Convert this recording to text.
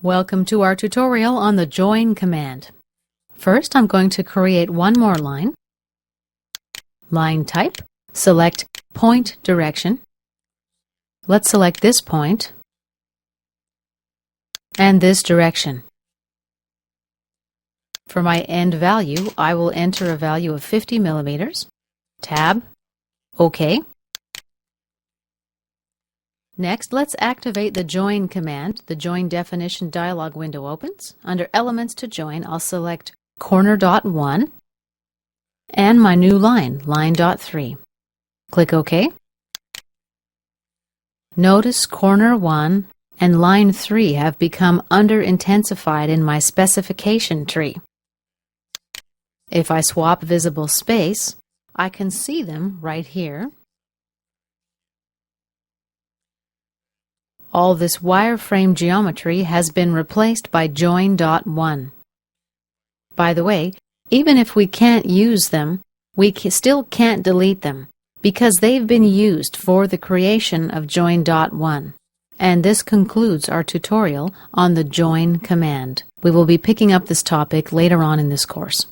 Welcome to our tutorial on the join command. First, I'm going to create one more line. Line type, select point direction. Let's select this point and this direction. For my end value, I will enter a value of 50 millimeters. Tab, OK. Next, let's activate the join command. The join definition dialog window opens. Under Elements to Join, I'll select corner dot 1 and my new line, line dot 3. Click OK. Notice corner 1 and line 3 have become under-intensified in my specification tree. If I swap visible space, I can see them right here. All this wireframe geometry has been replaced by join dot 1. By the way, even if we can't use them, we still can't delete them because they've been used for the creation of join dot 1. And this concludes our tutorial on the join command. We will be picking up this topic later on in this course.